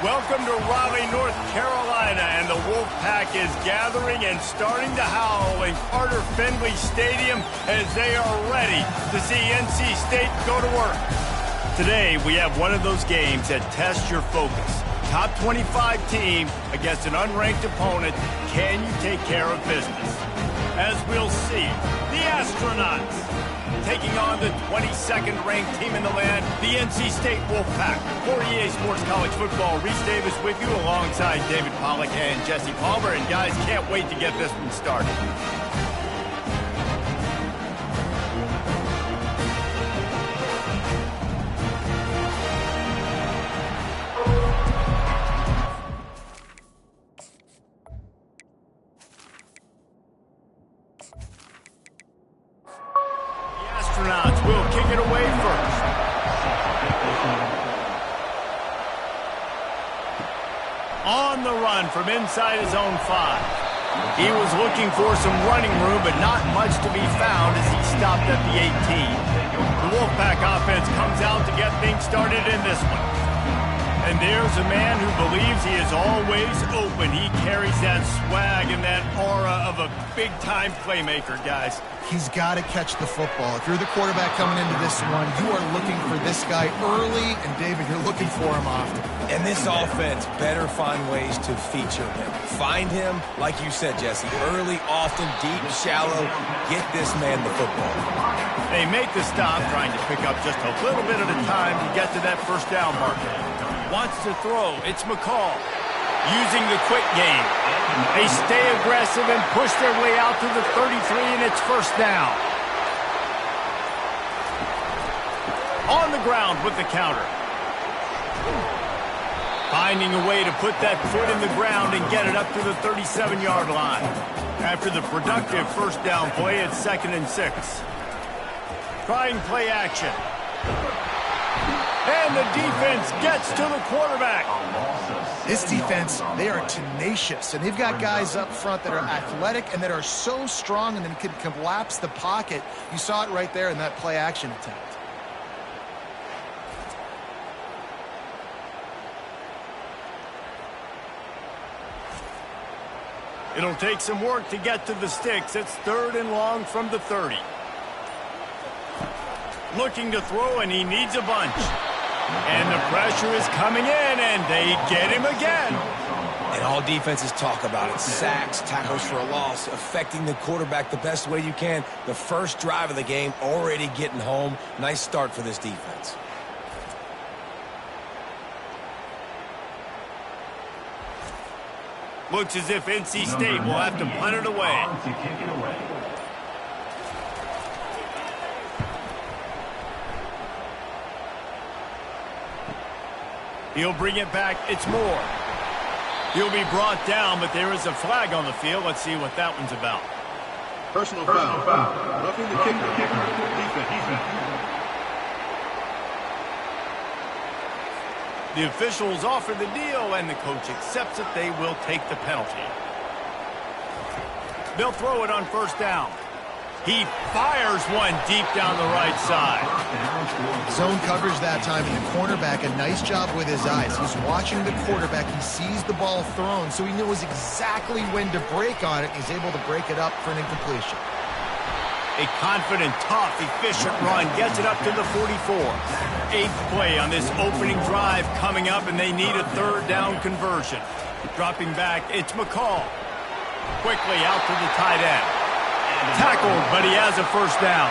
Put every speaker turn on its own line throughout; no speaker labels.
Welcome to Raleigh, North Carolina, and the Wolfpack is gathering and starting to howl in Carter Finley Stadium as they are ready to see NC State go to work. Today, we have one of those games that tests your focus. Top 25 team against an unranked opponent. Can you take care of business? As we'll see, the Astronauts taking on the 22nd ranked team in the land, the NC State Wolfpack. For EA Sports College Football, Reese Davis with you alongside David Pollack and Jesse Palmer. And guys, can't wait to get this one started. Astronauts will kick it away first. On the run from inside his own 5. He was looking for some running room, but not much to be found as he stopped at the 18. The Wolfpack offense comes out to get things started in this one. And there's a man who believes he is always open. He carries that swag and that aura of a big-time playmaker, guys.
He's got to catch the football. If you're the quarterback coming into this one, you are looking for this guy early, and David, you're looking for him often.
And this offense better find ways to feature him. Find him, like you said, Jesse, early, often, deep, shallow. Get this man the football.
They make the stop, trying to pick up just a little bit at a time to get to that first down marker. Wants to throw. It's McCall using the quick game. They stay aggressive and push their way out to the 33, and it's first down. On the ground with the counter. Finding a way to put that foot in the ground and get it up to the 37-yard line. After the productive first down play, it's 2nd and 6. Trying play action. And the defense gets to the quarterback.
This defense, they are tenacious, and they've got guys up front that are athletic and that are so strong and then can collapse the pocket. You saw it right there in that play action attempt.
It'll take some work to get to the sticks. It's 3rd and long from the 30. Looking to throw, and he needs a bunch. And the pressure is coming in, and they get him again.
And all defenses talk about it. Sacks, tackles for a loss, affecting the quarterback the best way you can. The first drive of the game, already getting home. Nice start for this defense.
Looks as if NC State will have to punt it away. He'll bring it back. It's Moore. He'll be brought down, but there is a flag on the field. Let's see what that one's about.
Personal foul. Roughing the kicker. Defense.
The officials offer the deal, and the coach accepts it. They will take the penalty. They'll throw it on first down. He fires one deep down the right side.
Zone coverage that time, and the cornerback, a nice job with his eyes. He's watching the quarterback. He sees the ball thrown, so he knows exactly when to break on it. He's able to break it up for an incompletion.
A confident, tough, efficient run gets it up to the 44. 8th play on this opening drive coming up, and they need a 3rd down conversion. Dropping back, it's McCall. Quickly out to the tight end. Tackled, but he has a first down.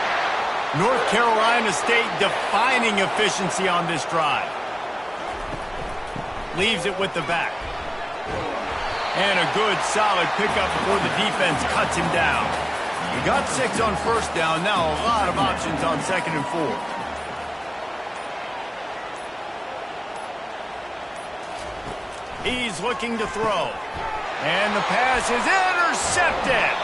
North Carolina State defining efficiency on this drive. Leaves it with the back. And a good, solid pickup before the defense cuts him down. He got 6 on first down. Now a lot of options on 2nd and 4. He's looking to throw. And the pass is intercepted.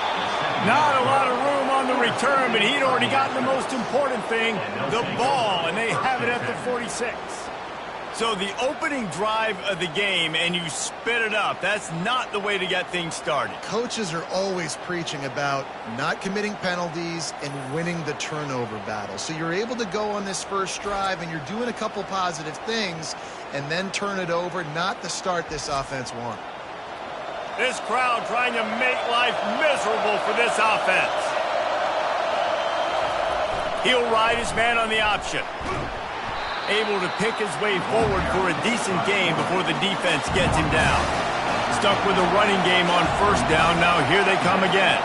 Not a lot of room on the return, but he'd already gotten the most important thing, the ball, and they have it at the 46. So the opening drive of the game, and you spit it up. That's not the way to get things started.
Coaches are always preaching about not committing penalties and winning the turnover battle. So you're able to go on this first drive, and you're doing a couple positive things, and then turn it over, not the start this offense wants.
This crowd trying to make life miserable for this offense. He'll ride his man on the option. Able to pick his way forward for a decent game before the defense gets him down. Stuck with a running game on first down. Now here they come again.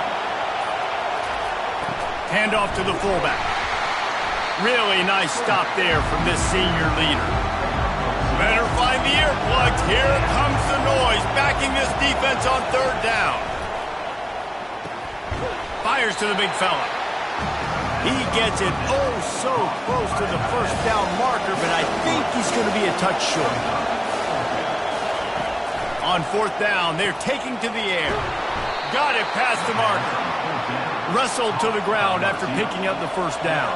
Handoff to the fullback. Really nice stop there from this senior leader. Better find the earplugs. Here comes the noise, backing this defense on third down. Fires to the big fella. He gets it oh so close to the first down marker, but I think he's going to be a touch short. On fourth down, they're taking to the air. Got it past the marker. Wrestled to the ground after picking up the first down.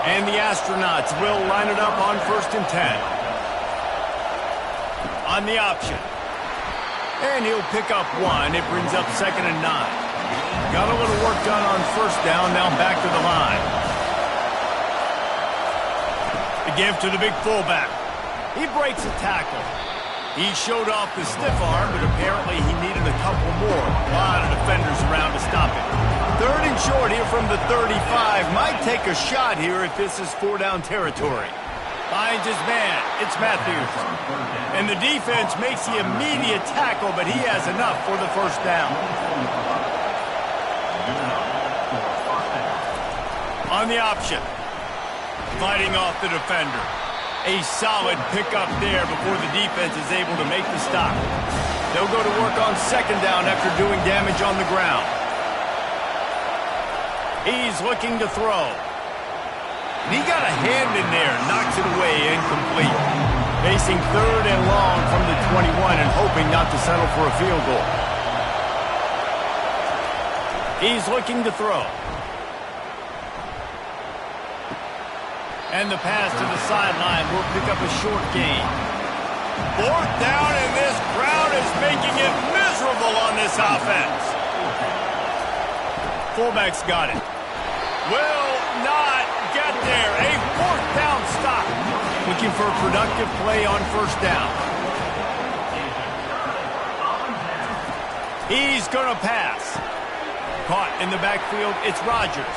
And the Astronauts will line it up on 1st and 10. On the option. And he'll pick up one. It brings up 2nd and 9. Got a little work done on first down, now back to the line. The give to the big fullback. He breaks a tackle. He showed off the stiff arm, but apparently he needed a couple more. A lot of defenders around to stop it. 3rd and short here from the 35. Might take a shot here if this is 4-down territory. Finds his man. It's Matthews. And the defense makes the immediate tackle, but he has enough for the first down. On the option. Fighting off the defender. A solid pickup there before the defense is able to make the stop. They'll go to work on 2nd down after doing damage on the ground. He's looking to throw. He got a hand in there, knocks it away, incomplete. Facing 3rd and long from the 21 and hoping not to settle for a field goal. He's looking to throw. And the pass to the sideline will pick up a short gain. 4th down, and this crowd is making it miserable on this offense. Fullback's got it. Will not get there. A 4th down stop. Looking for a productive play on first down. He's going to pass. Caught in the backfield, it's Rodgers.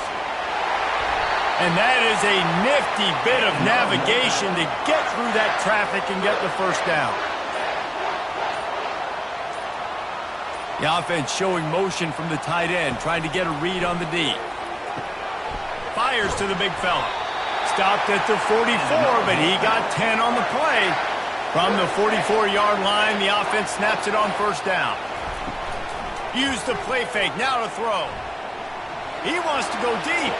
And that is a nifty bit of navigation to get through that traffic and get the first down. The offense showing motion from the tight end, trying to get a read on the D. Fires to the big fella. Stopped at the 44, but he got 10 on the play. From the 44-yard line, the offense snaps it on first down. Use the play fake, now to throw. He wants to go deep.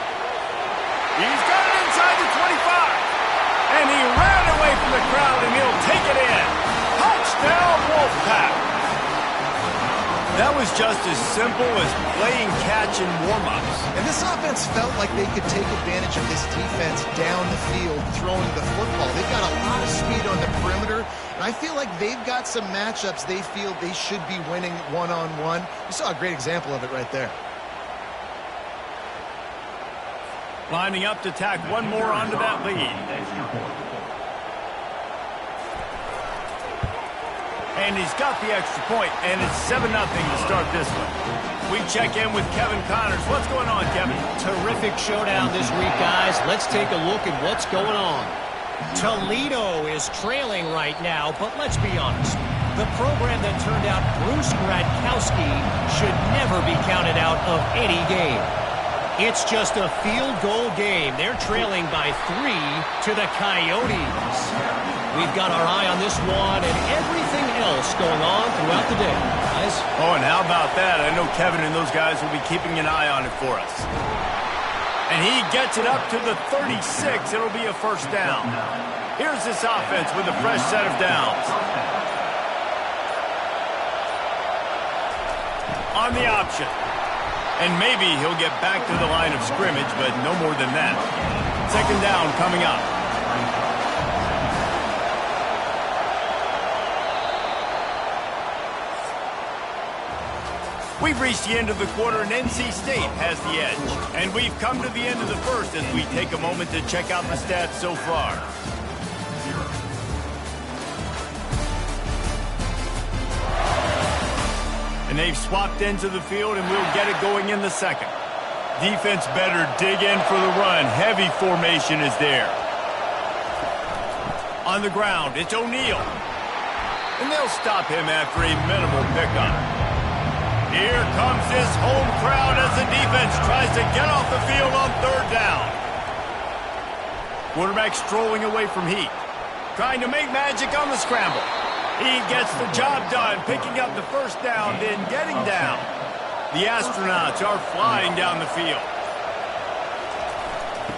He's got it inside the 25. And he ran away from the crowd, and he'll take it in. Touchdown, Wolfpack. That was just as simple as playing catch in warm-ups.
And this offense felt like they could take advantage of this defense down the field throwing the football. They've got a lot of speed on the perimeter, and I feel like they've got some matchups they feel they should be winning one-on-one. You saw a great example of it right there.
Lining up to tack one more onto that lead. And he's got the extra point, and it's 7-0 to start this one. We check in with Kevin Connors. What's going on, Kevin?
Terrific showdown this week, guys. Let's take a look at what's going on. Toledo is trailing right now, but let's be honest. The program that turned out Bruce Gradkowski should never be counted out of any game. It's just a field goal game. They're trailing by 3 to the Coyotes. We've got our eye on this one and everything else going on throughout the day, guys.
Oh, and how about that? I know Kevin and those guys will be keeping an eye on it for us. And he gets it up to the 36. It'll be a first down. Here's this offense with a fresh set of downs. On the option. And maybe he'll get back to the line of scrimmage, but no more than that. 2nd down coming up. We've reached the end of the quarter, and NC State has the edge. And we've come to the end of the first as we take a moment to check out the stats so far. And they've swapped ends of the field, and we'll get it going in the second. Defense better dig in for the run. Heavy formation is there. On the ground, it's O'Neal. And they'll stop him after a minimal pickup. Here comes this home crowd as the defense tries to get off the field on third down. Quarterback strolling away from heat. Trying to make magic on the scramble. He gets the job done, picking up the first down, then getting down. The astronauts are flying down the field.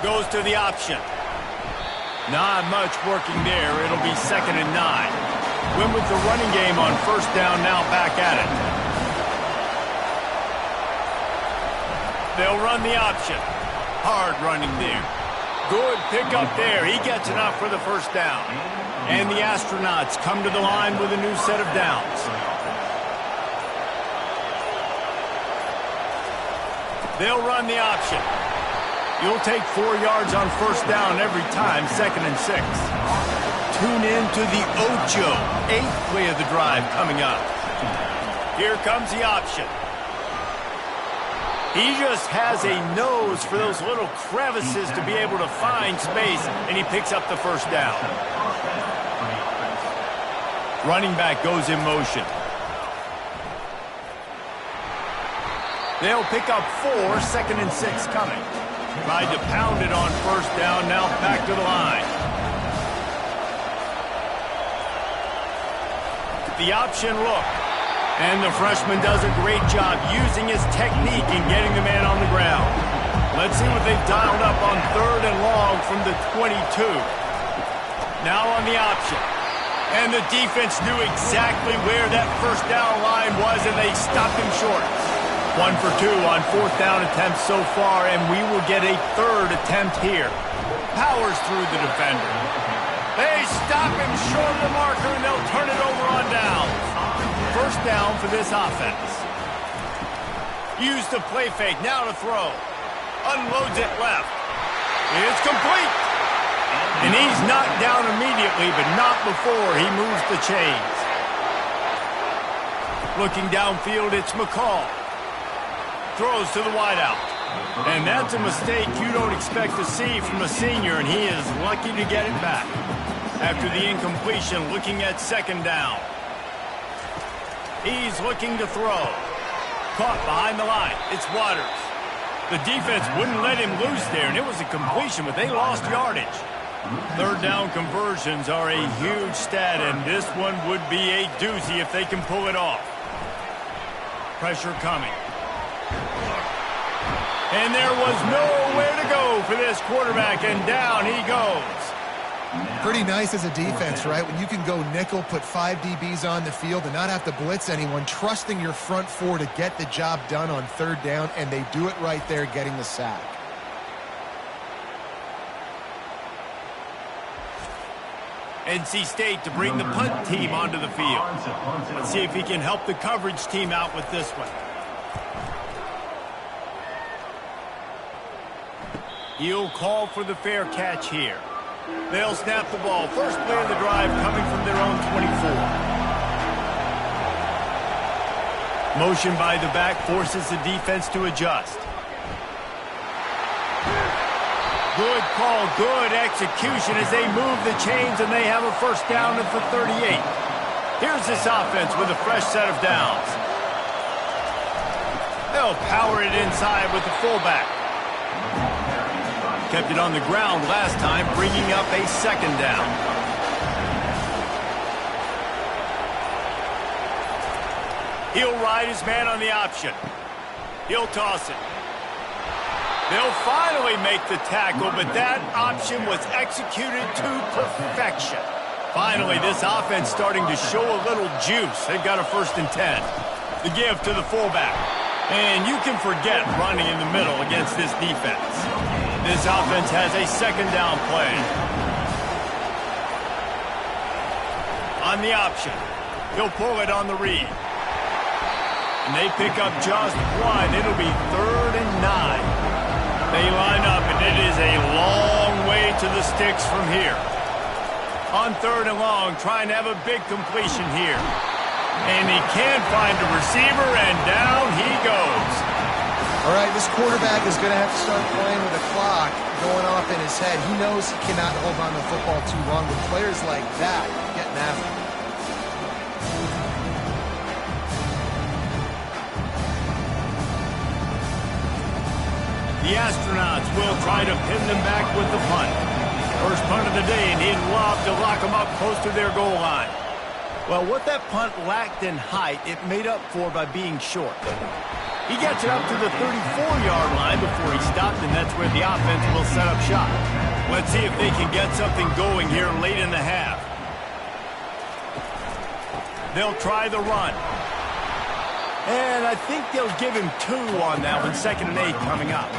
Goes to the option. Not much working there. It'll be 2nd and 9. Win with the running game on first down, now back at it. They'll run the option. Hard running there. Good pickup there. He gets enough for the first down. And the astronauts come to the line with a new set of downs. They'll run the option. You'll take 4 yards on first down every time, 2nd and 6. Tune in to the Ocho, 8th play of the drive coming up. Here comes the option. He just has a nose for those little crevices to be able to find space, and he picks up the first down. Running back goes in motion. They'll pick up 4, 2nd and 6 coming. Tried to pound it on first down, now back to the line. The option look. And the freshman does a great job using his technique and getting the man on the ground. Let's see what they've dialed up on 3rd and long from the 22. Now on the option. And the defense knew exactly where that first down line was, and they stopped him short. 1 for 2 on 4th down attempts so far, and we will get a 3rd attempt here. Powers through the defender. They stop him short of the marker, and they'll turn it over on downs. First down for this offense. Use the play fake, now to throw. Unloads it left. It's complete. And he's knocked down immediately, but not before he moves the chains. Looking downfield, it's McCall. Throws to the wideout. And that's a mistake you don't expect to see from a senior, and he is lucky to get it back. After the incompletion, looking at 2nd down. He's looking to throw. Caught behind the line. It's Waters. The defense wouldn't let him loose there, and it was a completion, but they lost yardage. 3rd down conversions are a huge stat, and this one would be a doozy if they can pull it off. Pressure coming. And there was nowhere to go for this quarterback, and down he goes.
Pretty nice as a defense, right? When you can go nickel, put 5 DBs on the field and not have to blitz anyone, trusting your front 4 to get the job done on 3rd down, and they do it right there, getting the sack.
NC State to bring the punt team onto the field. Let's see if he can help the coverage team out with this one. He'll call for the fair catch here. They'll snap the ball. First play of the drive coming from their own 24. Motion by the back forces the defense to adjust. Good call, good execution as they move the chains, and they have a first down at the 38. Here's this offense with a fresh set of downs. They'll power it inside with the fullback. Kept it on the ground last time, bringing up a 2nd down. He'll ride his man on the option. He'll toss it. They'll finally make the tackle, but that option was executed to perfection. Finally, this offense starting to show a little juice. They've got a 1st and 10. The give to the fullback. And you can forget running in the middle against this defense. This offense has a 2nd down play. On the option. He'll pull it on the read. And they pick up just one. It'll be 3rd and 9. They line up, and it is a long way to the sticks from here. On 3rd and long, trying to have a big completion here. And he can't find a receiver, and down he goes.
All right, this quarterback is going to have to start playing with a clock going off in his head. He knows he cannot hold on to the football too long with players like that getting after him.
The Astronauts will try to pin them back with the punt. First punt of the day, and he'd love to lock them up close to their goal line. Well, what that punt lacked in height, it made up for by being short. He gets it up to the 34-yard line before he stopped, and that's where the offense will set up shop. Let's see if they can get something going here late in the half. They'll try the run. And I think they'll give him 2 on that one, 2nd and 8 coming up.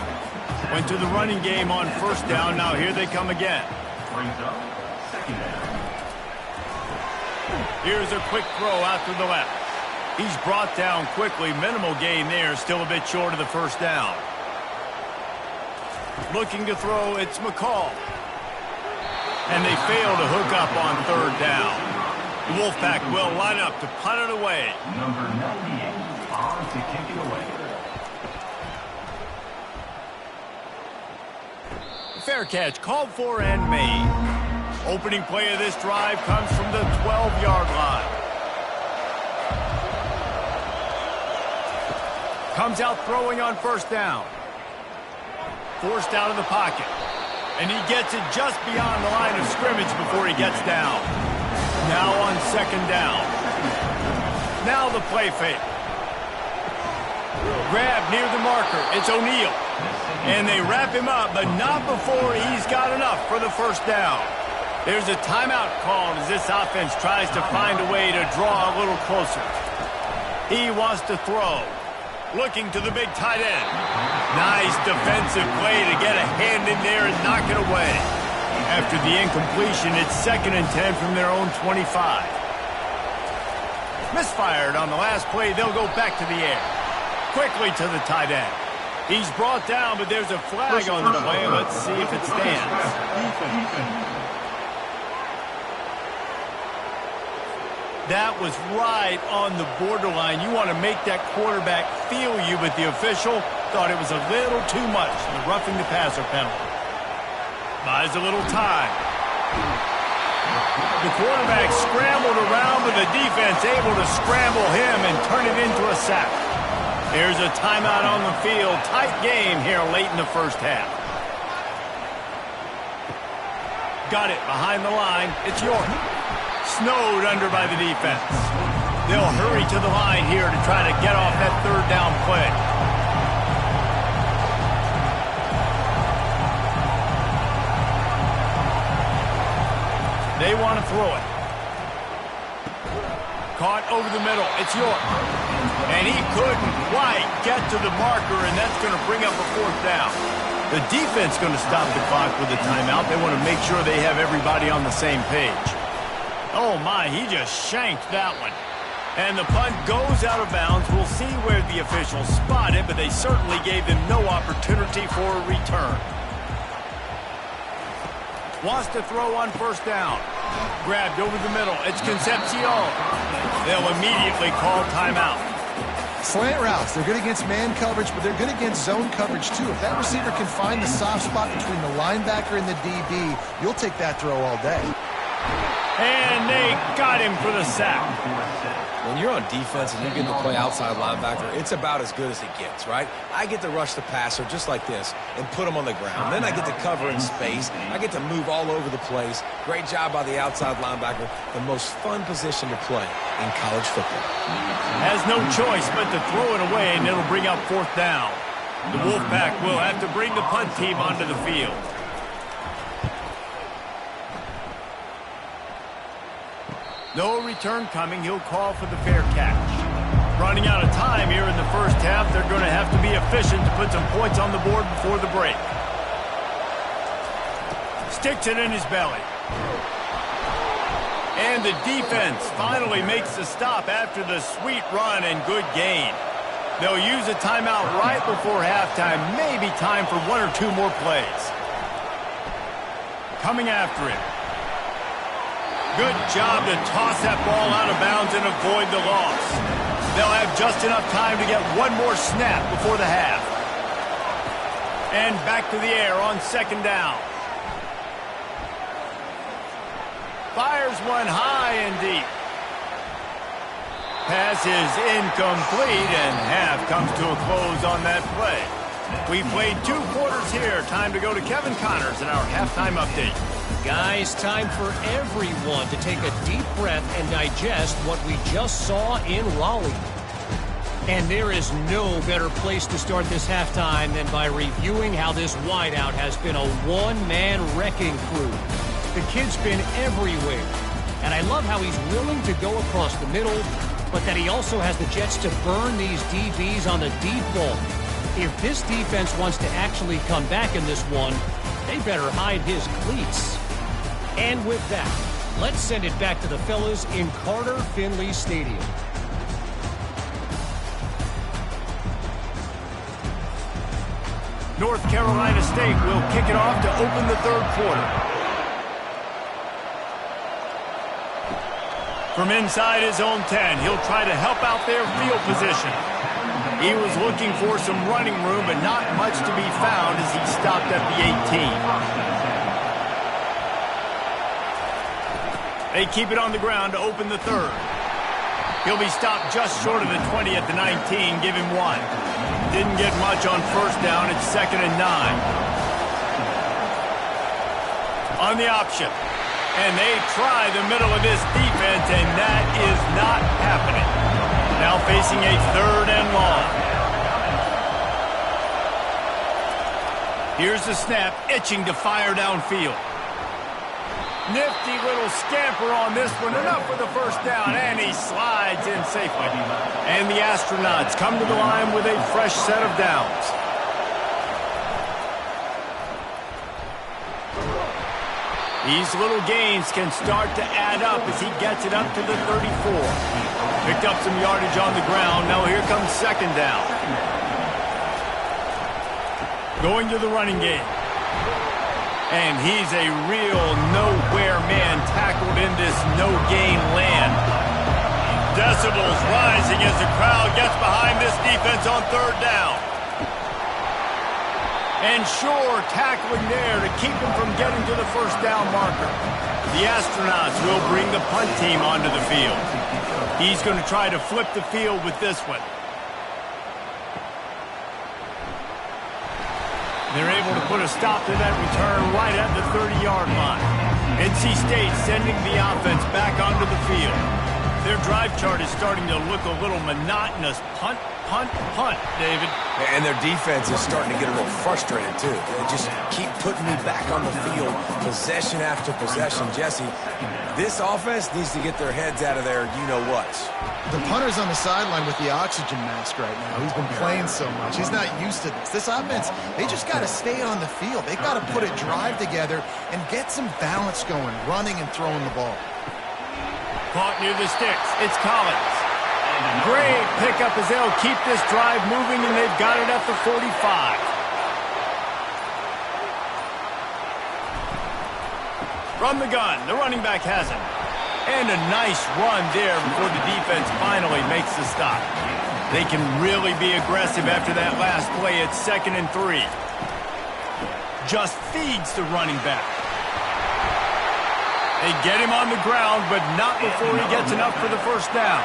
Went to the running game on 1st down. Now here they come again. Here's a quick throw out to the left. He's brought down quickly. Minimal gain there. Still a bit short of the 1st down. Looking to throw, it's McCall. And they fail to hook up on 3rd down. The Wolfpack will line up to punt it away.
Number 98 on to kick it away.
Fair catch called for and made. Opening play of this drive comes from the 12-yard line. Comes out throwing on 1st down. Forced out of the pocket. And he gets it just beyond the line of scrimmage before he gets down. Now on 2nd down. Now the play fake. Grab near the marker. It's O'Neal. And they wrap him up, but not before he's got enough for the 1st down. There's a timeout called as this offense tries to find a way to draw a little closer. He wants to throw. Looking to the big tight end. Nice defensive play to get a hand in there and knock it away. After the incompletion, it's 2nd and 10 from their own 25. Misfired on the last play. They'll go back to the air. Quickly to the tight end. He's brought down, but there's a flag on the play. Let's see if it stands. That was right on the borderline. You want to make that quarterback feel you, but the official thought it was a little too much. The roughing the passer penalty. Buys a little time. The quarterback scrambled around, but the defense able to scramble him and turn it into a sack. There's a timeout on the field. Tight game here late in the 1st half. Got it behind the line. It's York. Snowed under by the defense. They'll hurry to the line here to try to get off that 3rd down play. They want to throw it. Caught over the middle. It's York. And he couldn't quite get to the marker, and that's going to bring up a 4th down. The defense going to stop the clock with a timeout. They want to make sure they have everybody on the same page. Oh, my, he just shanked that one. And the punt goes out of bounds. We'll see where the officials spot it, but they certainly gave them no opportunity for a return. Wants to throw on 1st down. Grabbed over the middle. It's Concepcion. They'll immediately call timeout.
Slant routes, they're good against man coverage, but they're good against zone coverage too. If that receiver can find the soft spot between the linebacker and the DB, you'll take that throw all day.
And they got him for the sack.
When you're on defense and you get to play outside linebacker, it's about as good as it gets, right? I get to rush the passer just like this and put him on the ground. Then I get to cover in space. I get to move all over the place. Great job by the outside linebacker. The most fun position to play in college football.
Has no choice but to throw it away, and it'll bring up 4th down. The Wolfpack will have to bring the punt team onto the field. No return coming. He'll call for the fair catch. Running out of time here in the 1st half. They're going to have to be efficient to put some points on the board before the break. Sticks it in his belly. And the defense finally makes the stop after the sweet run and good gain. They'll use a timeout right before halftime. Maybe time for one or two more plays. Coming after it. Good job to toss that ball out of bounds and avoid the loss. They'll have just enough time to get one more snap before the half. And back to the air on second down. Fires one high and deep. Pass is incomplete, and half comes to a close on that play. We played 2 quarters here. Time to go to Kevin Connors in our halftime update.
Guys, time for everyone to take a deep breath and digest what we just saw in Raleigh. And there is no better place to start this halftime than by reviewing how this wideout has been a one-man wrecking crew. The kid's been everywhere, and I love how he's willing to go across the middle, but that he also has the jets to burn these DBs on the deep ball. If this defense wants to actually come back in this one, they better hide his cleats. And with that, let's send it back to the fellas in Carter Finley Stadium.
North Carolina State will kick it off to open the third quarter. From inside his own 10, he'll try to help out their field position. He was looking for some running room, but not much to be found as he stopped at the 18. They keep it on the ground to open the third. He'll be stopped just short of the 20 at the 19, give him 1. Didn't get much on first down, it's 2nd and 9. On the option. And they try the middle of this defense, and that is not happening. Now facing a 3rd and long. Here's the snap, itching to fire downfield. Nifty little scamper on this one, enough for the first down, and he slides in safely. And the Astronauts come to the line with a fresh set of downs. These little gains can start to add up as he gets it up to the 34. Picked up some yardage on the ground. Now here comes second down. Going to the running game. And he's a real nowhere man tackled in this no-gain land. Decibels rising as the crowd gets behind this defense on third down. And sure, tackling there to keep him from getting to the first down marker. The Astronauts will bring the punt team onto the field. He's going to try to flip the field with this one. They're able to put a stop to that return right at the 30-yard line. NC State sending the offense back onto the field. Their drive chart is starting to look a little monotonous. Punt, punt, punt, David.
And their defense is starting to get a little frustrated, too. They just keep putting me back on the field, possession after possession. Jesse, this offense needs to get their heads out of their you-know-whats.
The punter's on the sideline with the oxygen mask right now. He's been playing so much. He's not used to this. This offense, they just got to stay on the field. They've got to put a drive together and get some balance going, running and throwing the ball.
Caught near the sticks. It's Collins. Great pickup as they'll keep this drive moving, and they've got it at the 45. From the gun, the running back has it. And a nice run there before the defense finally makes the stop. They can really be aggressive after that last play. It's 2nd and 3. Just feeds the running back. They get him on the ground, but not before he gets enough for the first down.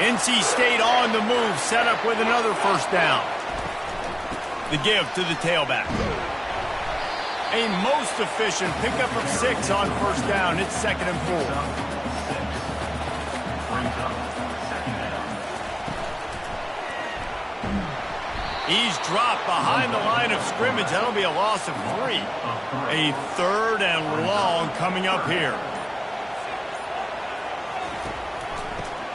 NC State on the move, set up with another first down. The give to the tailback. A most efficient pickup of 6 on first down. It's 2nd and 4. He's dropped behind the line of scrimmage. That'll be a loss of 3. A 3rd and long coming up here.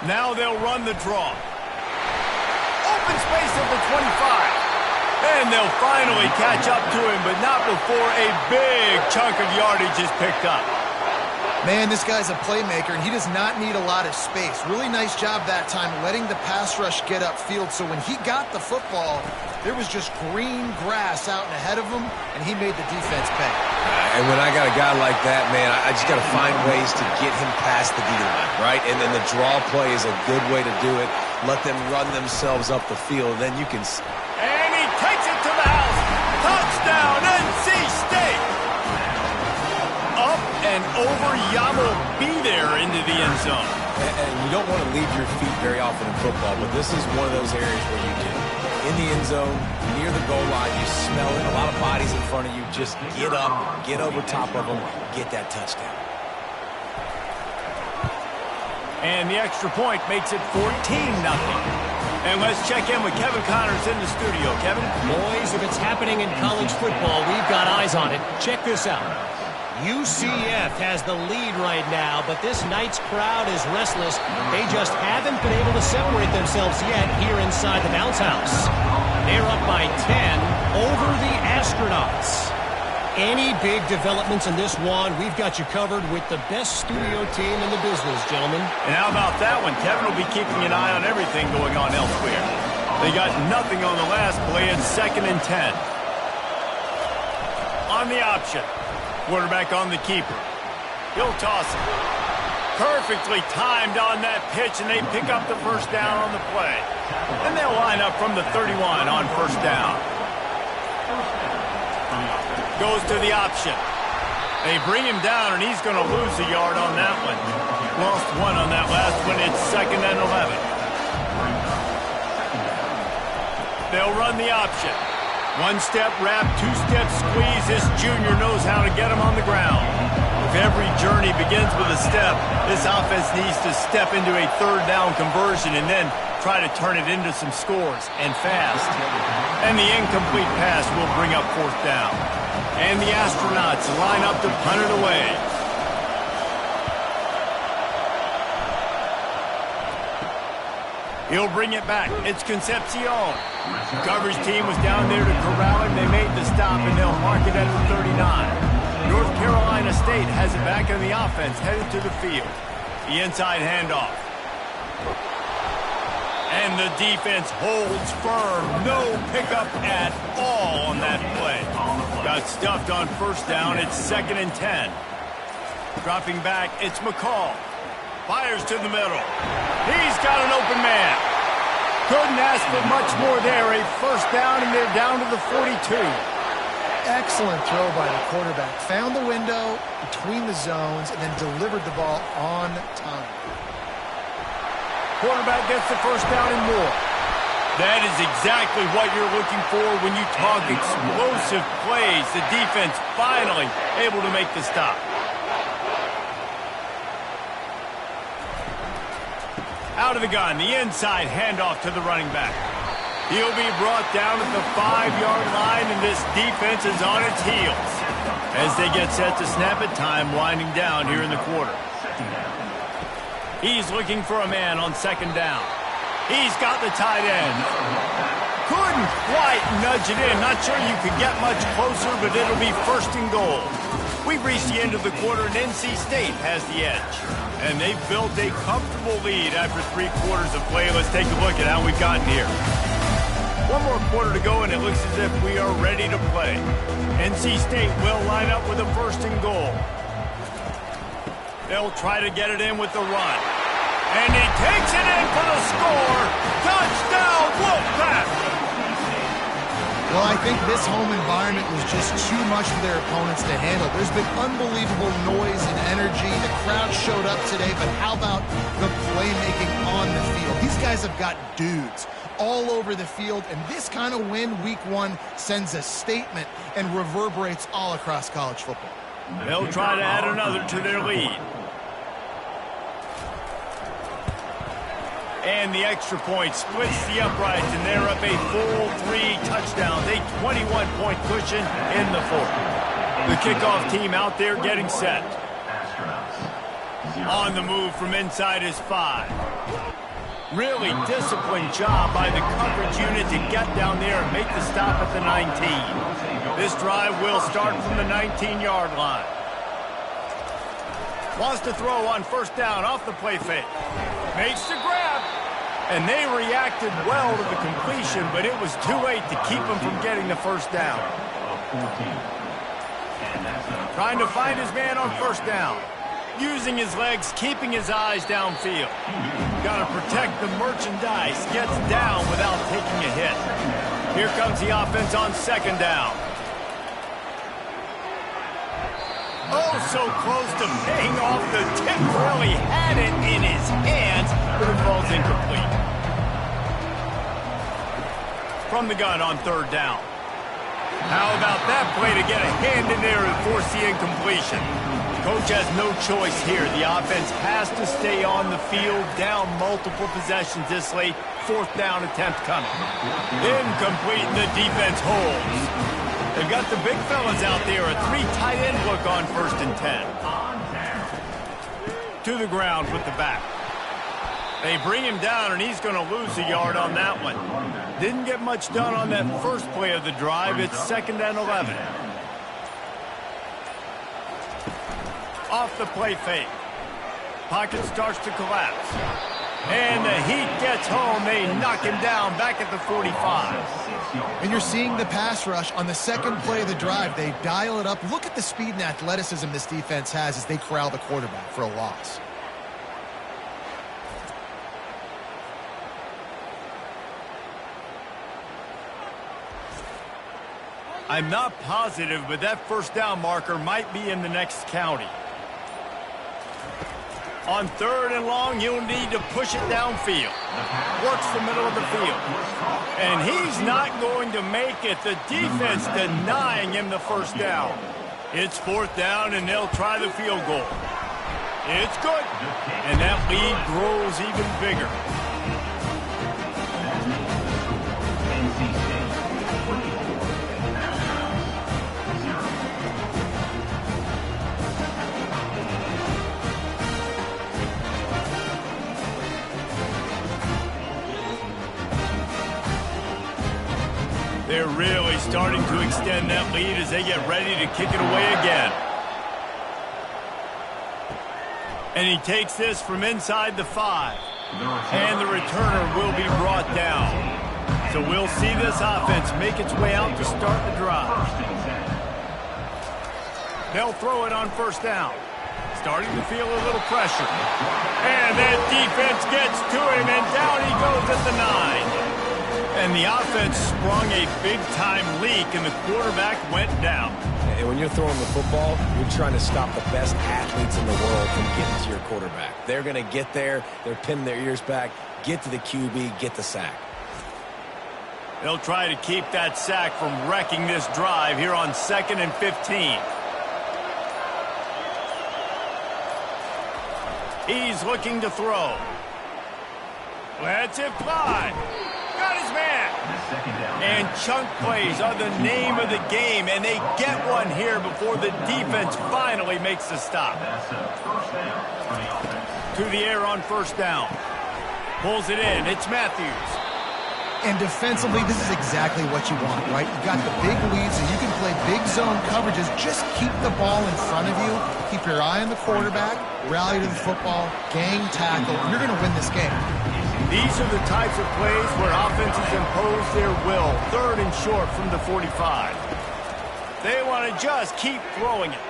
Now they'll run the draw. Open space at the 25. And they'll finally catch up to him, but not before a big chunk of yardage is picked up.
Man, this guy's a playmaker, and he does not need a lot of space. Really nice job that time letting the pass rush get upfield, so when he got the football, there was just green grass out and ahead of him, and he made the defense pay.
And when I got a guy like that, man, I just got to find ways to get him past the D-line, right? And then the draw play is a good way to do it. Let them run themselves up the field, and then you can...
And he takes it to the house. Touchdown, NC State. Up and over, Yamo be there into the end zone.
And you don't want to leave your feet very often in football, but this is one of those areas where you do. In the end zone, near the goal line, you smell it. A lot of bodies in front of you. Just get up, get over top of them, get that touchdown.
And the extra point makes it 14-0. And let's check in with Kevin Connors in the studio. Kevin?
Boys, if it's happening in college football, we've got eyes on it. Check this out. UCF has the lead right now, but this night's crowd is restless. They just haven't been able to separate themselves yet here inside the bounce house. They're up by 10 over the Astronauts. Any big developments in this one, we've got you covered with the best studio team in the business, gentlemen.
And how about that one? Kevin will be keeping an eye on everything going on elsewhere. They got nothing on the last play. It's 2nd and 10. On the option. Quarterback on the keeper. He'll toss it. Perfectly timed on that pitch, and they pick up the first down on the play. And they'll line up from the 31 on first down. Goes to the option. They bring him down, and he's going to lose a yard on that one. Lost one on that last one. It's 2nd and 11. They'll run the option. One-step wrap, two-step squeeze. This junior knows how to get him on the ground. If every journey begins with a step, this offense needs to step into a third down conversion and then try to turn it into some scores, and fast. And the incomplete pass will bring up fourth down. And the Astronauts line up to punt it away. He'll bring it back. It's Concepcion. The coverage team was down there to corral him. They made the stop, and they'll mark it at the 39. North Carolina State has it back in the offense, headed to the field. The inside handoff. And the defense holds firm. No pickup at all on that play. Got stuffed on first down. It's 2nd and 10. Dropping back, it's McCall. Fires to the middle. He's got an open man. Couldn't ask for much more there. A first down, and they're down to the 42.
Excellent throw by the quarterback. Found the window between the zones and then delivered the ball on time.
Quarterback gets the first down and more. That is exactly what you're looking for when you talk explosive plays. The defense finally able to make the stop. Out of the gun, the inside handoff to the running back. He'll be brought down at the 5-yard line, and this defense is on its heels as they get set to snap it. Time winding down here in the quarter. He's looking for a man on 2nd down. He's got the tight end. Couldn't quite nudge it in. Not sure you could get much closer, but it'll be 1st and goal. We've reached the end of the quarter, and NC State has the edge. And they've built a comfortable lead after 3 quarters of play. Let's take a look at how we've gotten here. One more quarter to go, and it looks as if we are ready to play. NC State will line up with a 1st and goal. They'll try to get it in with the run. And he takes it in for the score. Touchdown, Wolfpack!
Well, I think this home environment was just too much for their opponents to handle. There's been unbelievable noise and energy. The crowd showed up today, but how about the playmaking on the field? These guys have got dudes all over the field, and this kind of win week 1 sends a statement and reverberates all across college football.
They'll try to add another to their lead. And the extra point splits the uprights, and they're up a full 3 touchdowns, a 21-point cushion in the 4th. The kickoff team out there getting set. On the move from inside is 5. Really disciplined job by the coverage unit to get down there and make the stop at the 19. This drive will start from the 19-yard line. Wants to throw on first down off the play fake. Makes the grab. And they reacted well to the completion, but it was too late to keep them from getting the first down. Trying to find his man on first down. Using his legs, keeping his eyes downfield. Got to protect the merchandise. Gets down without taking a hit. Here comes the offense on second down. Oh, so close to paying off. The tip really had it in his hands, but it falls incomplete. From the gun on third down. How about that play to get a hand in there and force the incompletion? Coach has no choice here. The offense has to stay on the field, down multiple possessions this late. Fourth down attempt coming. Incomplete, the defense holds. They've got the big fellas out there. A 3 tight end look on 1st and 10. To the ground with the back. They bring him down, and he's going to lose a yard on that one. Didn't get much done on that first play of the drive. It's 2nd and 11. Off the play fake. Pocket starts to collapse. And the heat gets home. They knock him down back at the 45.
And you're seeing the pass rush on the second play of the drive. They dial it up. Look at the speed and athleticism this defense has as they corral the quarterback for a loss.
I'm not positive, but that first down marker might be in the next county. On 3rd and long, you'll need to push it downfield. Works the middle of the field. And he's not going to make it. The defense denying him the first down. It's 4th down, and they'll try the field goal. It's good. And that lead grows even bigger. They're really starting to extend that lead as they get ready to kick it away again. And he takes this from inside the 5. And the returner will be brought down. So we'll see this offense make its way out to start the drive. They'll throw it on first down. Starting to feel a little pressure. And that defense gets to him, and down he goes at the 9. And the offense sprung a big-time leak, and the quarterback went down.
And when you're throwing the football, you're trying to stop the best athletes in the world from getting to your quarterback. They're going to get there. They're pinning their ears back, get to the QB, get the sack.
They'll try to keep that sack from wrecking this drive here on 2nd and 15. He's looking to throw. Lets it fly. Got his man. And chunk plays are the name of the game, and they get one here before the defense finally makes the stop. To the air on first down. Pulls it in. It's Matthews.
And defensively, this is exactly what you want, right? You got the big leads, and you can play big zone coverages. Just keep the ball in front of you. Keep your eye on the quarterback. Rally to the football. Gang tackle. You're going to win this game.
These are the types of plays where offenses impose their will. 3rd and short from the 45. They want to just keep throwing it.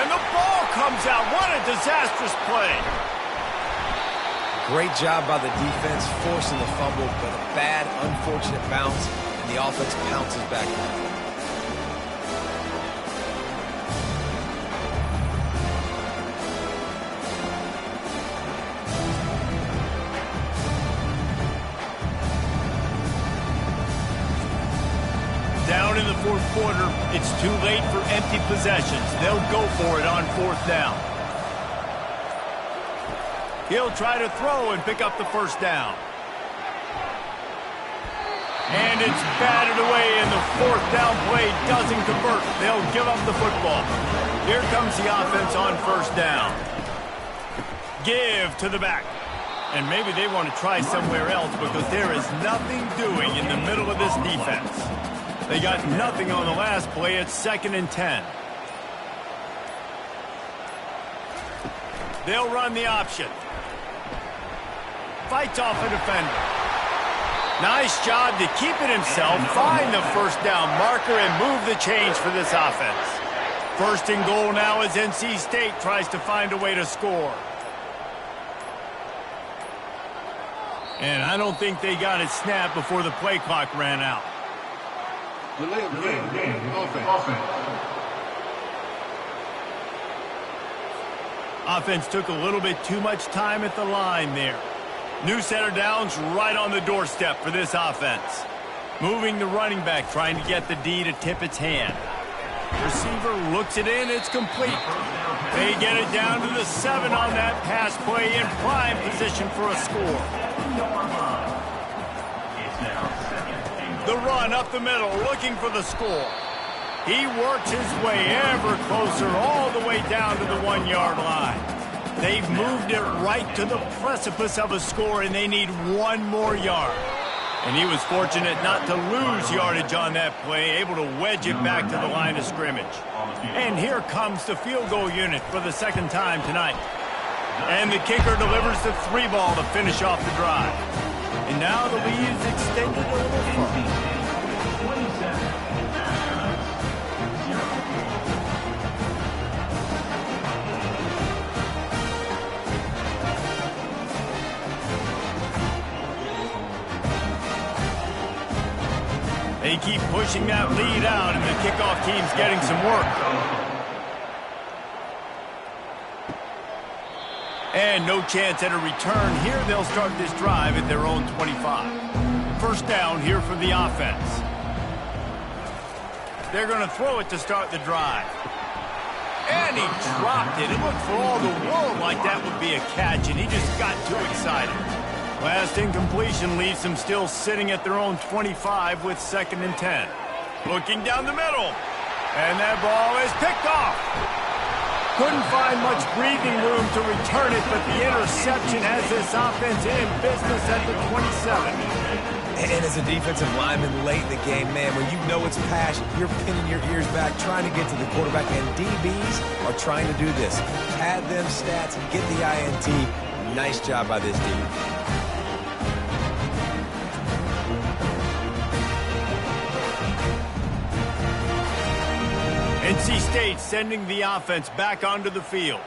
And the ball comes out. What a disastrous play.
Great job by the defense forcing the fumble, but a bad, unfortunate bounce, and the offense pounces back.
Down in the 4th quarter, it's too late for empty possessions. They'll go for it on 4th down. He'll try to throw and pick up the first down. And it's batted away, and the 4th down play doesn't convert. They'll give up the football. Here comes the offense on first down. Give to the back. And maybe they want to try somewhere else because there is nothing doing in the middle of this defense. They got nothing on the last play. It's 2nd and 10. They'll run the option. Fights off a defender. Nice job to keep it himself, find the first down marker, and move the chains for this offense. First and goal now as NC State tries to find a way to score. And I don't think they got it snapped before the play clock ran out.
Delay of game. Offense.
Offense took a little bit too much time at the line there. New set of downs right on the doorstep for this offense. Moving the running back, trying to get the D to tip its hand. Receiver looks it in, it's complete. They get it down to the 7 on that pass play in prime position for a score. The run up the middle, looking for the score. He works his way ever closer, all the way down to the 1-yard line. They've moved it right to the precipice of a score, and they need 1 more yard. And he was fortunate not to lose yardage on that play, able to wedge it back to the line of scrimmage. And here comes the field goal unit for the second time tonight. And the kicker delivers the 3 ball to finish off the drive. And now the lead is extended a little further. They keep pushing that lead out, and the kickoff team's getting some work. And no chance at a return here. They'll start this drive at their own 25. First down here for the offense. They're going to throw it to start the drive. And he dropped it. It looked for all the world like that would be a catch, and he just got too excited. Last incompletion leaves them still sitting at their own 25 with 2nd and 10. Looking down the middle. And that ball is picked off. Couldn't find much breathing room to return it, but the interception has this offense in business at the 27.
And as a defensive lineman late in the game, man, when you know it's passion, you're pinning your ears back, trying to get to the quarterback, and DBs are trying to do this. Pad them stats and get the INT. Nice job by this D.
NC State sending the offense back onto the field.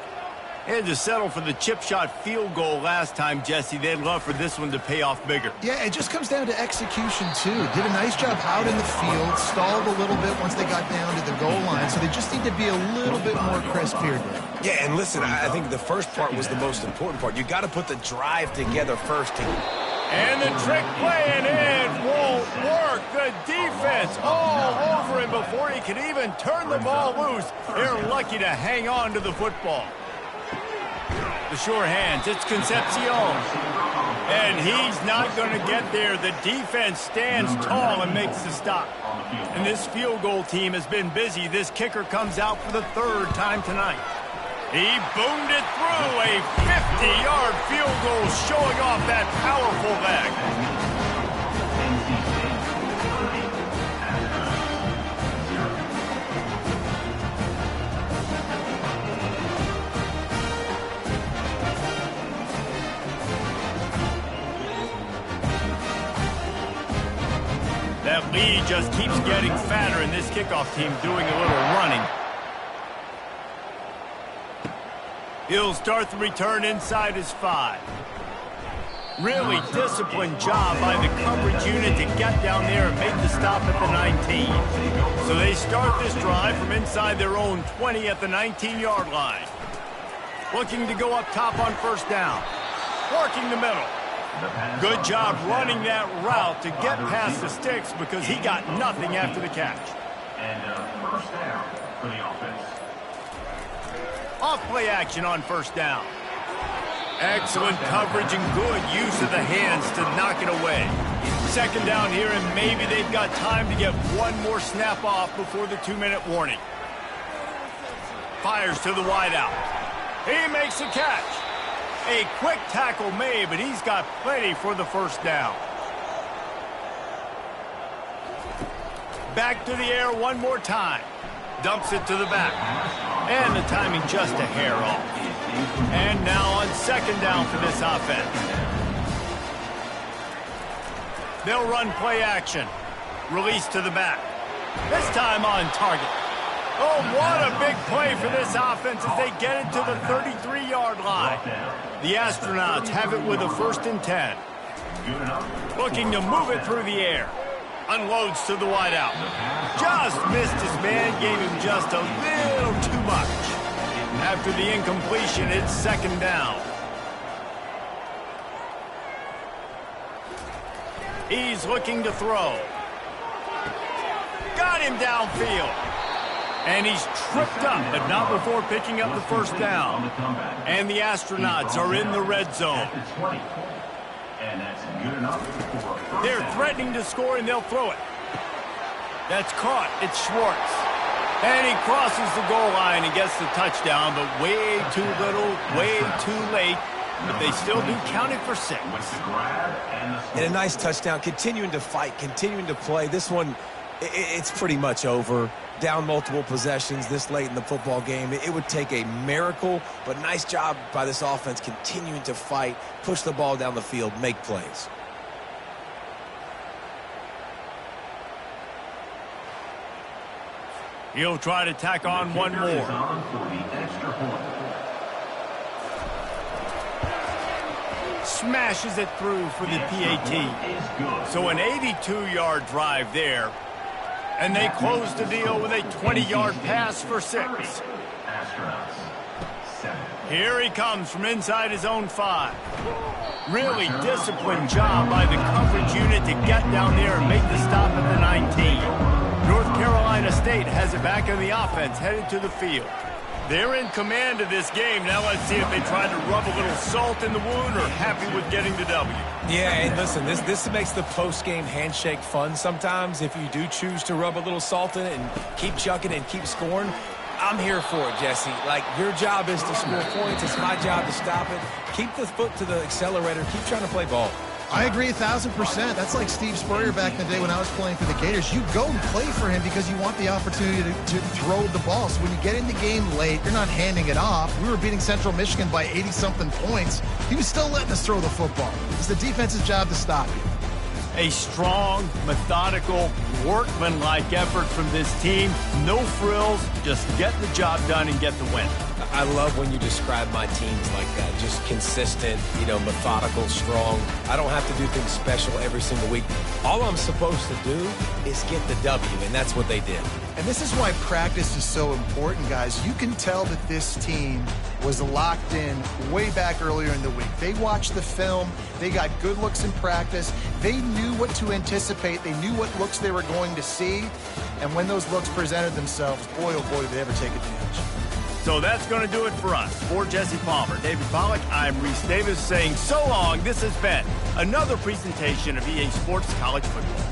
They had to settle for the chip shot field goal last time, Jesse. They'd love for this one to pay off bigger.
Yeah, it just comes down to execution, too. Did a nice job out in the field, stalled a little bit once they got down to the goal line, so they just need to be a little bit more crisp here today.
Yeah, and listen, I think the first part was the most important part. You got to put the drive together first.
And the trick play, and it won't work. The defense all over him before he can even turn the ball loose. They're lucky to hang on to the football. The sure hands, it's Concepcion. And he's not going to get there. The defense stands tall and makes the stop. And this field goal team has been busy. This kicker comes out for the 3rd time tonight. He boomed it through, a 50-yard field goal showing off that powerful leg. That lead just keeps getting fatter, and this kickoff team doing a little running. He'll start the return inside his 5. Really disciplined job by the coverage unit to get down there and make the stop at the 19. So they start this drive from inside their own 20 at the 19-yard line. Looking to go up top on first down. Working the middle. Good job running that route to get past the sticks because he got nothing after the catch.
And first down for the offense.
Off-play action on first down. Excellent coverage and good use of the hands to knock it away. Second down here, and maybe they've got time to get one more snap off before the 2-minute warning. Fires to the wideout. He makes the catch. A quick tackle made, but he's got plenty for the first down. Back to the air one more time. Dumps it to the back. And the timing just a hair off. And now on second down for this offense. They'll run play action. Release to the back. This time on target. Oh, what a big play for this offense as they get it to the 33-yard line. The Astronauts have it with a 1st and 10. Looking to move it through the air. Unloads to the wideout. Just missed his man, gave him just a little too much. After the incompletion, it's second down. He's looking to throw. Got him downfield. And he's tripped up, but not before picking up the 1st down. And the Astronauts are in the red zone. They're threatening to score, and they'll throw it. That's caught. It's Schwartz. And he crosses the goal line and gets the touchdown, but way too little, way too late. But they still do count it for 6.
And a nice touchdown, continuing to fight, continuing to play. This one, it's pretty much over. Down multiple possessions this late in the football game. It would take a miracle, but nice job by this offense continuing to fight, push the ball down the field, make plays.
He'll try to tack on one more. Smashes it through for the PAT. So an 82-yard drive there. And they close the deal with a 20-yard pass for 6. Here he comes from inside his own 5. Really disciplined job by the coverage unit to get down there and make the stop at the 19. North Carolina State has it back in the offense, headed to the field. They're in command of this game. Now let's see if they try to rub a little salt in the wound or happy with getting the W.
Yeah, and listen, this makes the post-game handshake fun sometimes. If you do choose to rub a little salt in it and keep chucking and keep scoring, I'm here for it, Jesse. Like, your job is to score points. It's my job to stop it. Keep the foot to the accelerator. Keep trying to play ball.
I agree 1,000%. That's like Steve Spurrier back in the day when I was playing for the Gators. You go and play for him because you want the opportunity to throw the ball. So when you get in the game late, you're not handing it off. We were beating Central Michigan by 80-something points. He was still letting us throw the football. It's the defense's job to stop you.
A strong, methodical, workmanlike effort from this team. No frills, just get the job done and get the win.
I love when you describe my teams like that. Just consistent, methodical, strong. I don't have to do things special every single week. All I'm supposed to do is get the W, and that's what they did.
And this is why practice is so important, guys. You can tell that this team was locked in way back earlier in the week. They watched the film. They got good looks in practice. They knew what to anticipate. They knew what looks they were going to see. And when those looks presented themselves, boy, oh boy, did they ever take advantage.
So that's going to do it for us. For Jesse Palmer, David Pollack, I'm Reese Davis saying so long. This has been another presentation of EA Sports College Football.